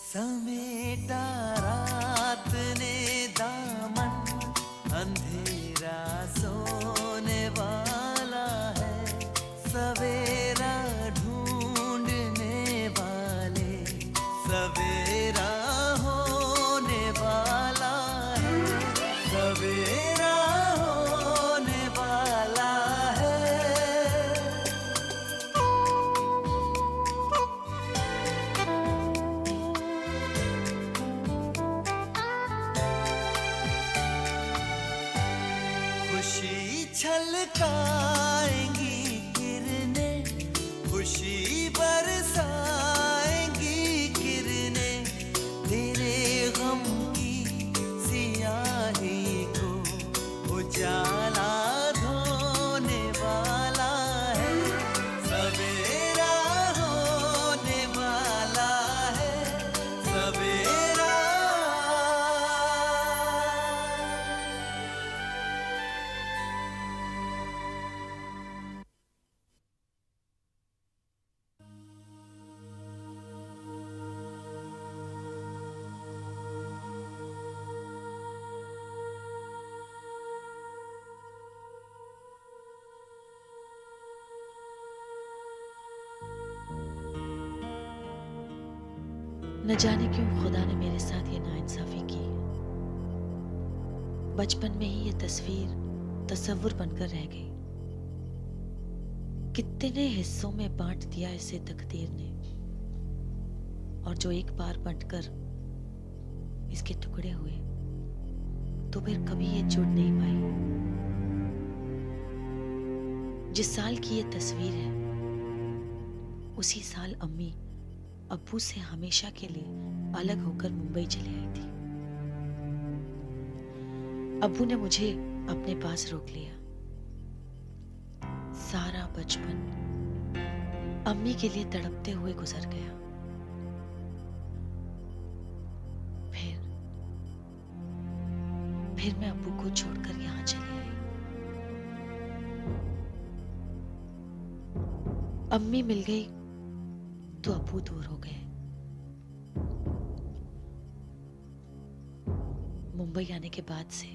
समेटा रात ने दामन, अंधेरा सोने वाला है, सवेरा ढूंढने वाले, सवेरा होने वाला है, सवेरा होने वाला है। खुशी छलकाएंगी किरणें, खुशी बरसाएंगी किरणें, तेरे गम की सियाही को उजाला धोने वाला है, सवेरा होने वाला है, सवेरा। न जाने क्यों खुदा ने मेरे साथ ये नाइंसाफी की। बचपन में ही ये तस्वीर तसव्वुर बनकर रह गई। कितने हिस्सों में बांट दिया इसे तकदीर ने, और जो एक बार बंटकर इसके टुकड़े हुए तो फिर कभी ये जुड़ नहीं पाई। जिस साल की ये तस्वीर है, उसी साल अम्मी अब्बू से हमेशा के लिए अलग होकर मुंबई चली आई थी। अब्बू ने मुझे अपने पास रोक लिया। सारा बचपन अम्मी के लिए तड़पते हुए गुजर गया। फिर मैं अब्बू को छोड़कर यहां चली आई। अम्मी मिल गई तो अब्बू दूर हो गए। मुंबई आने के बाद से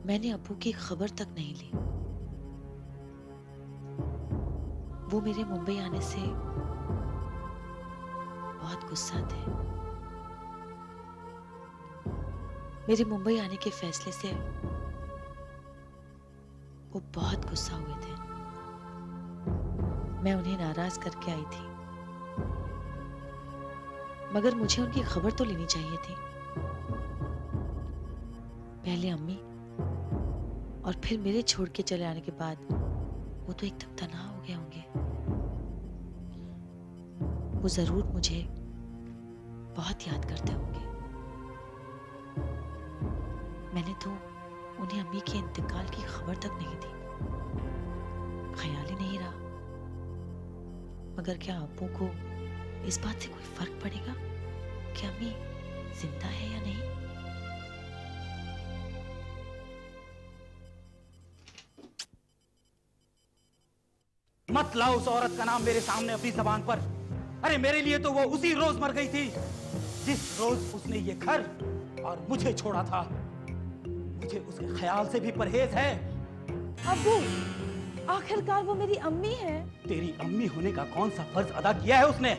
मैंने अब्बू की खबर तक नहीं ली। वो मेरे मुंबई आने से बहुत गुस्सा थे। मेरे मुंबई आने के फैसले से वो बहुत गुस्सा हुए थे। मैं उन्हें नाराज करके आई थी, मगर मुझे उनकी खबर तो लेनी चाहिए थी। पहले अम्मी और फिर मेरे छोड़ के चले आने के बाद वो तो एकदम तन्हा हो गए होंगे। वो जरूर मुझे बहुत याद करते होंगे। मैंने तो उन्हें अम्मी के इंतकाल की खबर तक नहीं दी, ख्याल ही नहीं रहा। मगर क्या अब्बू को इस बात से कोई फर्क पड़ेगा कि अम्मी जिंदा है या नहीं? मत लाओ उस औरत का नाम मेरे सामने अपनी जबान पर। अरे मेरे लिए तो वो उसी रोज मर गई थी जिस रोज उसने ये घर और मुझे छोड़ा था। मुझे उसके ख्याल से भी परहेज है। अब्बू, आखिरकार वो मेरी अम्मी है। तेरी अम्मी होने का कौन सा फर्ज अदा किया है उसने?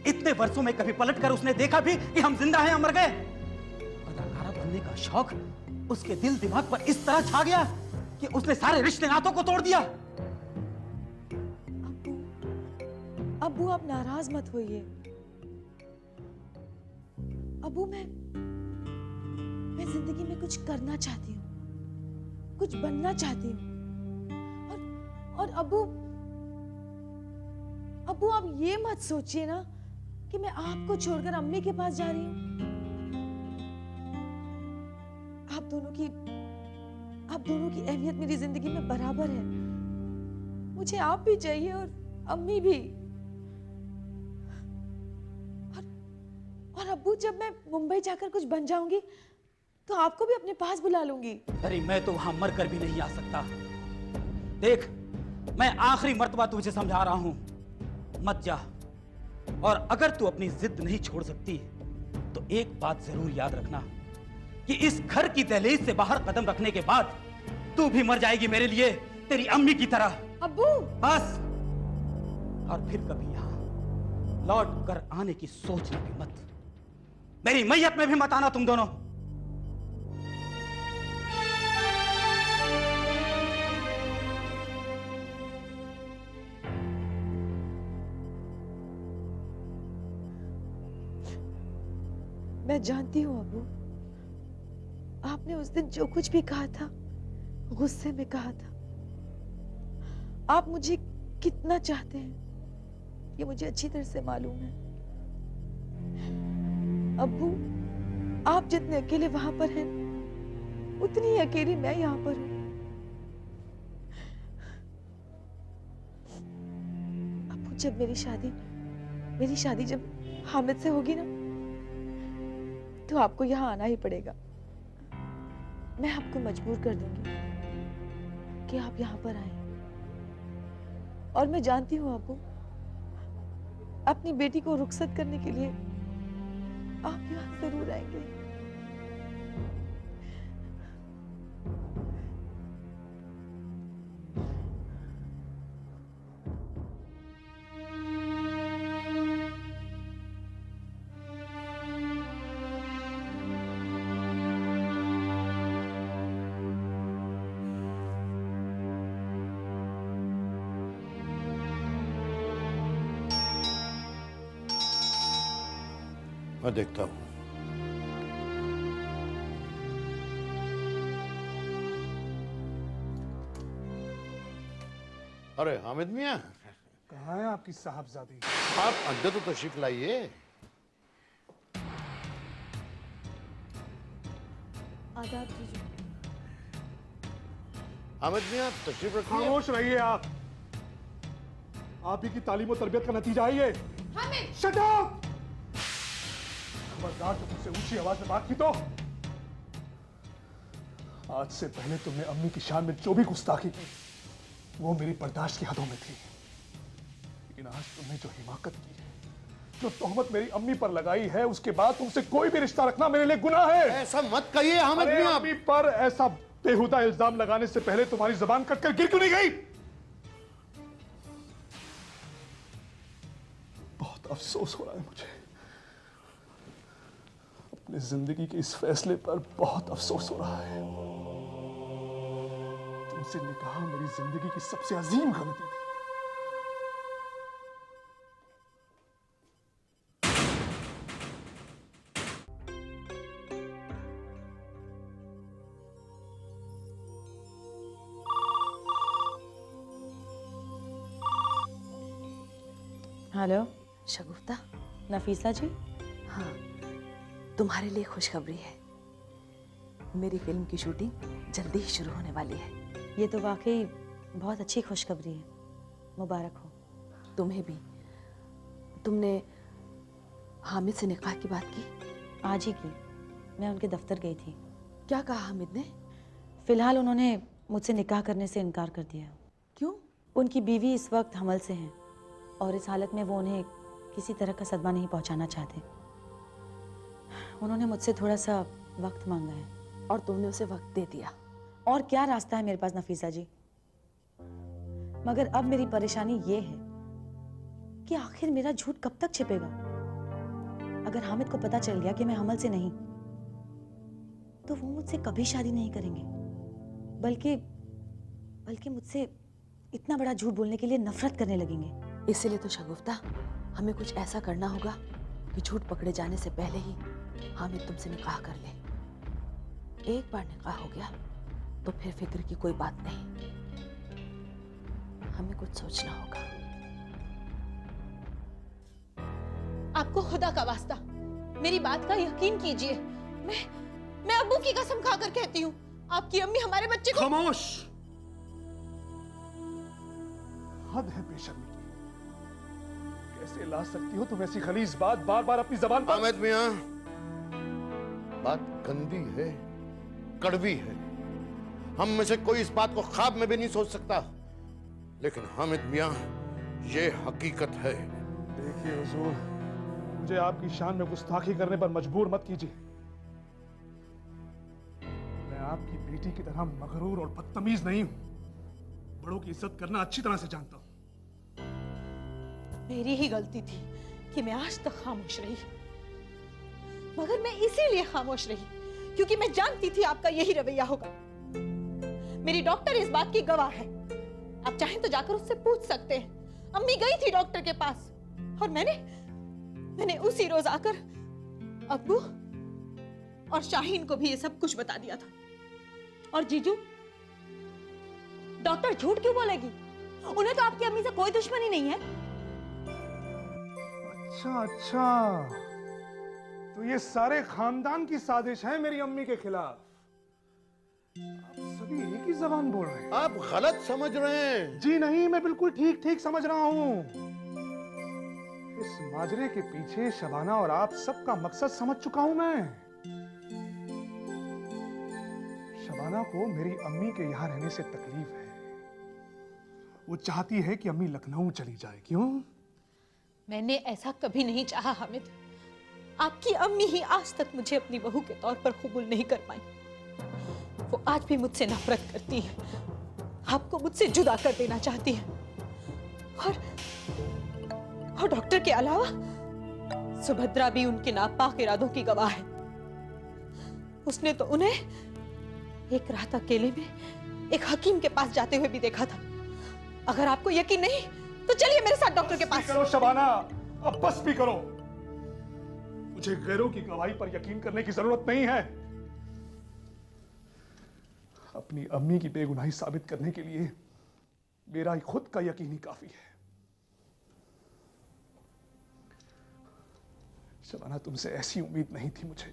इतने वर्षों में कभी पलटकर उसने देखा भी कि हम जिंदा हैं या मर गए? अदाकारा बनने का शौक उसके दिल दिमाग पर इस तरह छा गया कि उसने सारे रिश्ते नातों को तोड़ दिया। अब्बू, आप नाराज मत होइए। अब्बू, मैं जिंदगी में कुछ करना चाहती हूँ, कुछ बनना चाहती हूँ। और अब्बू, आप ये मत सोचिए ना कि मैं आपको छोड़कर अम्मी के पास जा रही हूँ। आप दोनों की अहमियत मेरी जिंदगी में बराबर है। मुझे आप भी चाहिए और अम्मी भी। और अब्बू, जब मैं मुंबई जाकर कुछ बन जाऊंगी तो आपको भी अपने पास बुला लूंगी। अरे मैं तो वहां मरकर भी नहीं आ सकता। देख, मैं आखिरी मर्तबा तुझे समझा रहा हूं, मत जा। और अगर तू अपनी जिद नहीं छोड़ सकती तो एक बात जरूर याद रखना कि इस घर की दहलीज से बाहर कदम रखने के बाद तू भी मर जाएगी मेरे लिए, तेरी अम्मी की तरह। अब्बू! बस, और फिर कभी यहां लौट कर आने की सोचना भी मत। मेरी मैयत में भी मत आना तुम दोनों। मैं जानती हूँ अब्बू, आपने उस दिन जो कुछ भी कहा था गुस्से में कहा था। आप मुझे कितना चाहते हैं ये मुझे अच्छी तरह से मालूम है। अब्बू, आप जितने अकेले वहां पर हैं उतनी ही अकेली मैं यहाँ पर हूँ। अब्बू, जब मेरी शादी जब हामिद से होगी ना तो आपको यहाँ आना ही पड़ेगा। मैं आपको मजबूर कर दूंगी कि आप यहाँ पर आए। और मैं जानती हूँ अब्बू, अपनी बेटी को रुखसत करने के लिए आप यहाँ जरूर आएंगे। मैं देखता हूं। अरे हामिद मियां, कहाँ है आपकी साहबजादी? आप अंदर तो तशरीफ लाइए। आदाब जीजू। हामिद मियां तशरीफ रखिए। खामोश रहिए आप ही की तालीम और तरबियत का नतीजा है ये। Shut up! खबरदार जो तुमसे ऊंची आवाज में बात की तो आज से पहले तुमने अम्मी की शान में जो भी गुस्ताखी की वो मेरी बर्दाश्त की हदों में थी, लेकिन आज तुमने जो हिमाकत की है, जो तोहमत मेरी अम्मी पर लगाई है, उसके बाद तुमसे कोई भी रिश्ता रखना मेरे लिए गुनाह है। ऐसा मत कहिए हामिद अरे मियां। अम्मी पर ऐसा बेहुदा इल्जाम लगाने से पहले तुम्हारी जबान कटकर गिर क्यों नहीं गई? बहुत अफसोस हो रहा है मुझे, अपनी जिंदगी के इस फैसले पर बहुत अफसोस हो रहा है। तुमसे निकाह मेरी जिंदगी की सबसे अजीम गलती थी। हेलो, शगुफ्ता, नफीसा जी। हाँ, तुम्हारे लिए खुशखबरी है। मेरी फिल्म की शूटिंग जल्दी ही शुरू होने वाली है। ये तो वाकई बहुत अच्छी खुशखबरी है, मुबारक हो। तुम्हें भी। तुमने हामिद से निकाह की बात की? आज ही की, मैं उनके दफ्तर गई थी। क्या कहा हामिद ने? फिलहाल उन्होंने मुझसे निकाह करने से इनकार कर दिया। क्यों? उनकी बीवी इस वक्त हमल से हैं और इस हालत में वो उन्हें किसी तरह का सदमा नहीं पहुंचाना चाहते। उन्होंने मुझसे थोड़ा सा वक्त मांगा है। और तुमने उसे वक्त दे दिया? और क्या रास्ता है मेरे पास नफीसा जी, मगर अब मेरी परेशानी ये है कि आखिर मेरा झूठ कब तक छिपेगा। अगर हामिद को पता चल गया कि मैं हमल से नहीं, तो वो मुझसे कभी शादी नहीं करेंगे, बल्कि मुझसे इतना बड़ा झूठ बोलने के लिए नफरत करने लगेंगे। इसीलिए तो शगुफ्ता, हमें कुछ ऐसा करना होगा कि झूठ पकड़े जाने से पहले ही हामिद तुमसे निकाह कर ले। एक बार निकाह हो गया तो फिर फिक्र की कोई बात नहीं। हमें कुछ सोचना होगा। आपको खुदा का वास्ता मेरी बात का यकीन कीजिए। मैं अब्बू की कसम खाकर कहती हूँ, आपकी अम्मी हमारे बच्चे को। खामोश! हद है बेशर्मी की। कैसे ला सकती हो तुम ऐसी खलीज बात बार बार अपनी जबान पर? हामिद मियां, बात गंदी है, कड़वी है। हम में से कोई इस बात को ख्वाब में भी नहीं सोच सकता, लेकिन हामिद मियां, ये हकीकत है। देखिए हुजूर, मुझे आपकी शान में गुस्ताखी करने पर मजबूर मत कीजिए। मैं आपकी बेटी की तरह मगरूर और बदतमीज नहीं हूं। बड़ों की इज्जत करना अच्छी तरह से जानता हूं। मेरी ही गलती थी कि मैं आज तक खामोश रही, मगर मैं इसीलिए खामोश रही क्योंकि मैं जानती थी आपका यही रवैया होगा। मेरी डॉक्टर इस बात की गवाह है। आप चाहें तो जाकर उससे पूछ सकते हैं। अम्मी गई थी डॉक्टर के पास और मैंने उसी रोज आकर अब्बू और शाहीन को भी ये सब कुछ बता दिया था। और जीजू, डॉक्टर झूठ क्यों बोलेगी? उन्हें तो आपकी अम्मी से कोई दुश्मनी नहीं है। अच्छा, तो ये सारे खानदान की साजिश है मेरी अम्मी के खिलाफ। आप सभी एक ही जबान बोल रहे हैं। आप गलत समझ रहे हैं। जी नहीं, मैं बिल्कुल ठीक ठीक समझ रहा हूं। इस माजरे के पीछे शबाना और आप सबका मकसद समझ चुका हूं मैं। शबाना को मेरी अम्मी के यहां रहने से तकलीफ है। वो चाहती है कि अम्मी लखनऊ चली जाए। क्यों? मैंने ऐसा कभी नहीं चाहा हामिद। आपकी अम्मी ही आज तक मुझे अपनी बहू के तौर पर कबूल नहीं कर पाई। वो आज भी मुझसे नफरत करती है, आपको मुझसे जुदा कर देना चाहती है। और डॉक्टर के अलावा सुभद्रा भी उनके नापाक इरादों की गवाह है। उसने तो उन्हें एक रात अकेले में एक हकीम के पास जाते हुए भी देखा था। अगर आपको यकीन नहीं तो चलिए मेरे साथ डॉक्टर के पास। करो शबाना, अब बस भी करो। मुझे गैरों की गवाही पर यकीन करने की जरूरत नहीं है। अपनी अम्मी की बेगुनाही साबित करने के लिए मेरा खुद का यकीन ही काफी है। शबाना, तुमसे ऐसी उम्मीद नहीं थी मुझे।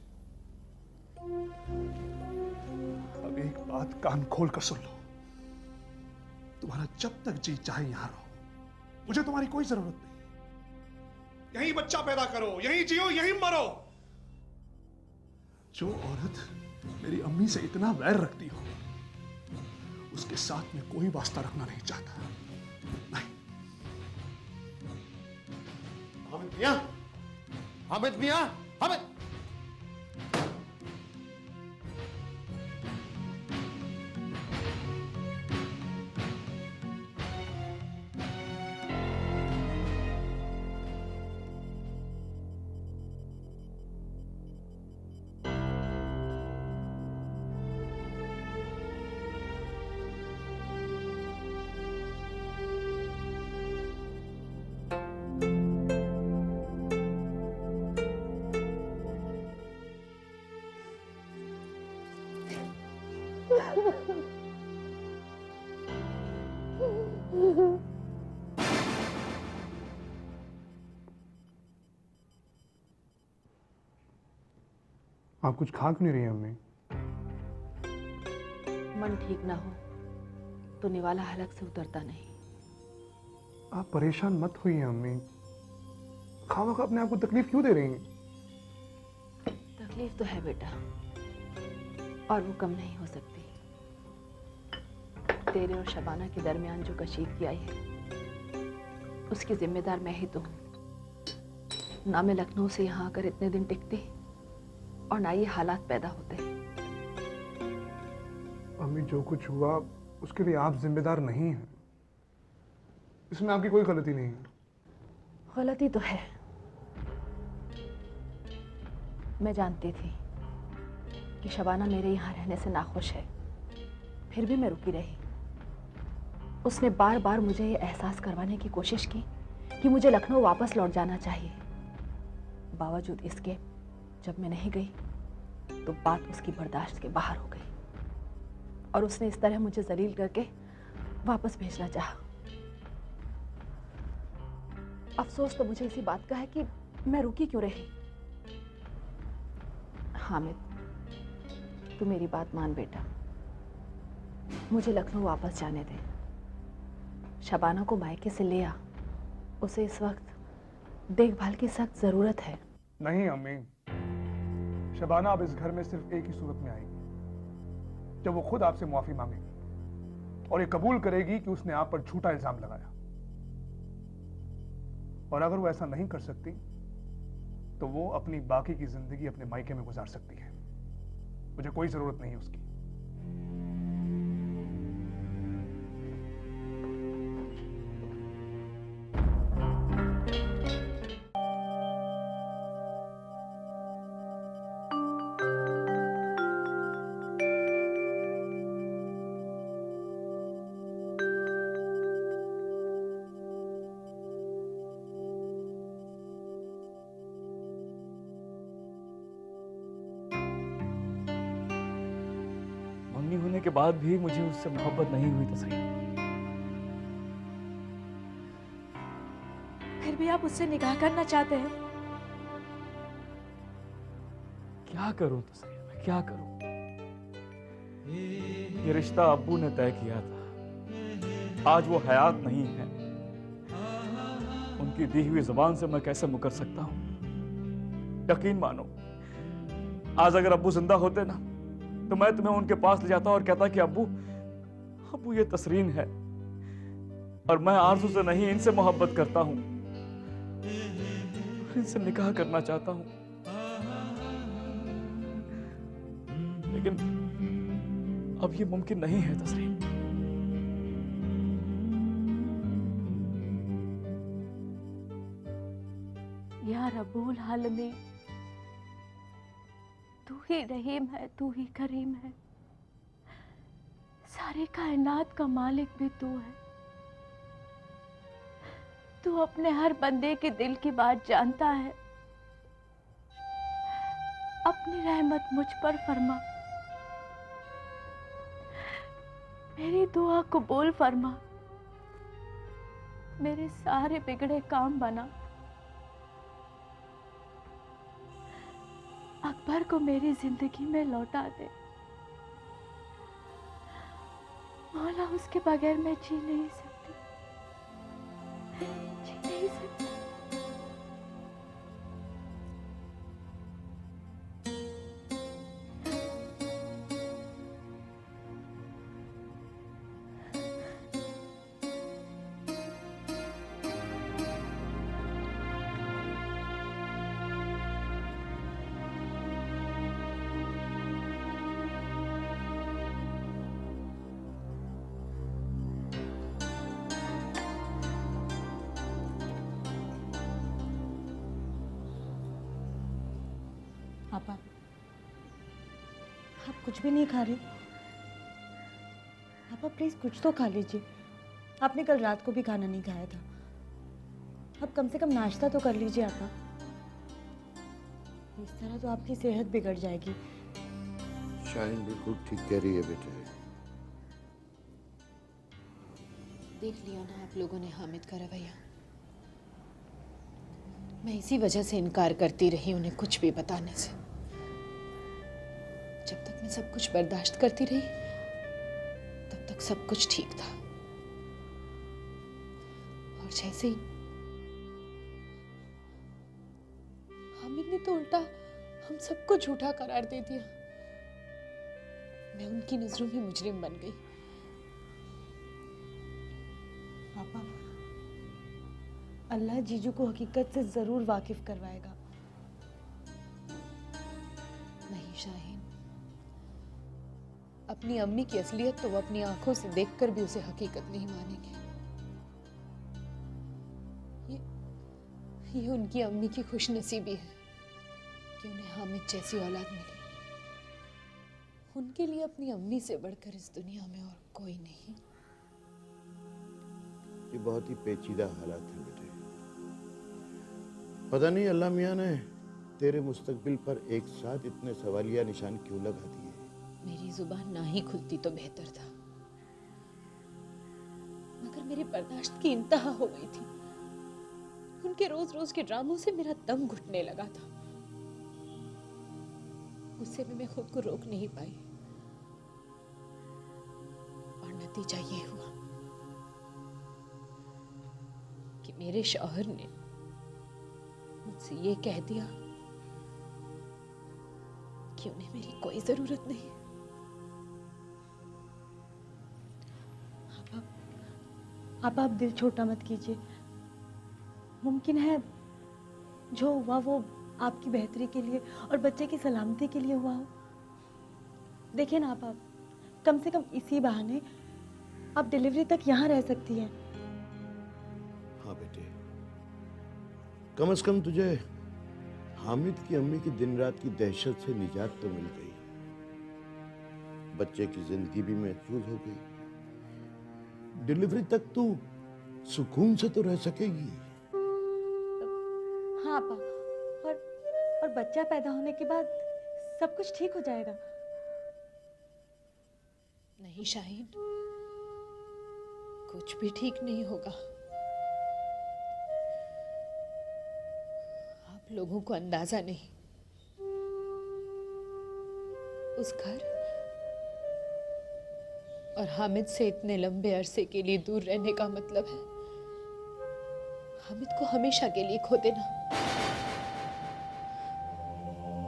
अब एक बात कान खोल कर सुन लो। तुम्हारा जब तक जी चाहे यहां रहो, मुझे तुम्हारी कोई जरूरत नहीं। यहीं बच्चा पैदा करो, यहीं जियो, यहीं मरो। जो औरत मेरी अम्मी से इतना वैर रखती हो, उसके साथ में कोई वास्ता रखना नहीं चाहता। नहीं। हामिद मियां, हामिद मियां, हामिद। आप कुछ खा क्यों नहीं रही अम्मी? मन ठीक ना हो तो निवाला हलक से उतरता नहीं। आप परेशान मत होइए अम्मी। खावा का अपने आप को तकलीफ क्यों दे रही हैं? तकलीफ तो है बेटा, और वो कम नहीं हो सकती। तेरे और शबाना के दरमियान जो कशीदगी आई है, उसकी जिम्मेदार मैं ही तो हूँ। ना मैं लखनऊ से यहाँ आकर इतने दिन टिकती और ना ये हालात पैदा होते। अम्मी, जो कुछ हुआ उसके लिए आप जिम्मेदार नहीं हैं। इसमें आपकी कोई गलती नहीं है। गलती तो है। मैं जानती थी कि शबाना मेरे यहाँ रहने से नाखुश है, फिर भी मैं रुकी रही। उसने बार बार मुझे ये एहसास करवाने की कोशिश की कि मुझे लखनऊ वापस लौट जाना चाहिए। बावजूद इसके जब मैं नहीं गई तो बात उसकी बर्दाश्त के बाहर हो गई और उसने इस तरह मुझे जलील करके वापस भेजना चाहा। अफसोस तो मुझे इसी बात का है कि मैं रुकी क्यों रही। हामिद, तू मेरी बात मान बेटा, मुझे लखनऊ वापस जाने दे। शबाना को मायके से ले आ, उसे इस वक्त देखभाल की सख्त जरूरत है। नहीं अम्मी, शबाना अब इस घर में सिर्फ एक ही सूरत में आएगी, जब वो खुद आपसे माफी मांगेगी और ये कबूल करेगी कि उसने आप पर झूठा इल्जाम लगाया। और अगर वो ऐसा नहीं कर सकती तो वो अपनी बाकी की जिंदगी अपने मायके में गुजार सकती है। मुझे कोई जरूरत नहीं है उसकी। मम्मी होने के बाद भी मुझे उससे मोहब्बत नहीं हुई तस्रीन। फिर भी आप उससे निकाह करना चाहते हैं? क्या करूं तस्रीन, मैं क्या करूं? ये रिश्ता अब्बू ने तय किया था, आज वो हयात नहीं है। उनकी दी हुई जुबान से मैं कैसे मुकर सकता हूं? यकीन मानो, आज अगर अब्बू जिंदा होते ना तो मैं तुम्हें उनके पास ले जाता और कहता कि अब्बू अब्बू ये तसरीन है और मैं आरज़ू से नहीं इनसे मोहब्बत करता हूं, इनसे निकाह करना चाहता हूं। लेकिन अब ये मुमकिन नहीं है तसरीन। या रब्बुल आलमीन, तू ही रहीम है, तू ही करीम है, सारे कायनात का मालिक भी तू है। तू अपने हर बंदे के दिल की बात जानता है। अपनी रहमत मुझ पर फरमा, मेरी दुआ कबूल फरमा, मेरे सारे बिगड़े काम बना। अकबर को मेरी जिंदगी में लौटा दे मौला, उसके बगैर मैं जी नहीं सकती, जी नहीं सकती। पापा, आप कुछ भी नहीं खा रहे? पापा प्लीज कुछ तो खा लीजिए। आपने कल रात को भी खाना नहीं खाया था। अब कम से कम नाश्ता तो कर लीजिए आपा। इस तरह तो आपकी सेहत बिगड़ जाएगी। शाहीन बिल्कुल ठीक कह रही है बेटे। देख लिया ना आप लोगों ने हामिद का रवैया। मैं इसी वजह से इनकार करती रही उन्हें कुछ भी बताने से। जब तक मैं सब कुछ बर्दाश्त करती रही तब तक सब कुछ ठीक था, और जैसे ही हामिद ने तो उल्टा हम सबको झूठा करार दे दिया। मैं उनकी नजरों में मुजरिम बन गई। पापा, अल्लाह जीजू को हकीकत से जरूर वाकिफ करवाएगा। नहीं शाहीन, अपनी अम्मी की असलियत तो वो अपनी आंखों से देखकर भी उसे हकीकत नहीं मानेंगे। ये उनकी अम्मी की खुशनसीबी है कि उन्हें हामिद जैसी औलाद मिली। उनके लिए अपनी अम्मी से बढ़कर इस दुनिया में और कोई नहीं। ये बहुत ही पेचीदा हालात है बेटे। पता नहीं अल्लाह मियाँ ने तेरे मुस्तकबिल पर एक साथ इतने सवालिया निशान क्यों लगा दिए। मेरी जुबान ना ही खुलती तो बेहतर था, मगर मेरी बर्दाश्त की इंतहा हो गई थी। उनके रोज रोज के ड्रामों से मेरा दम घुटने लगा था। गुस्से में मैं खुद को रोक नहीं पाई, और नतीजा ये हुआ कि मेरे शौहर ने मुझसे ये कह दिया कि उन्हें मेरी कोई जरूरत नहीं। आप दिल छोटा मत कीजिए। मुमकिन है जो हुआ वो आपकी बेहतरी के लिए और बच्चे की सलामती के लिए हुआ हो। देखिए ना आप कम से कम इसी बहाने आप डिलीवरी तक यहाँ रह सकती हैं। हाँ बेटे, कम से कम तुझे हामिद की अम्मी की दिन रात की दहशत से निजात तो मिल गई, बच्चे की जिंदगी भी महफूज हो गई, डिलीवरी तक तू सुकून से तो रह सकेगी। हाँ आपा, और बच्चा पैदा होने के बाद सब कुछ ठीक हो जाएगा। नहीं शाहीन, कुछ भी ठीक नहीं होगा। आप लोगों को अंदाजा नहीं, उस घर और हामिद से इतने लंबे अरसे के लिए दूर रहने का मतलब है हामिद को हमेशा के लिए खो देना,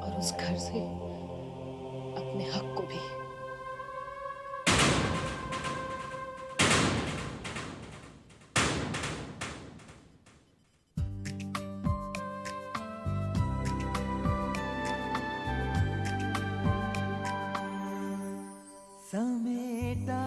और उस घर से अपने हक को भी। समेटा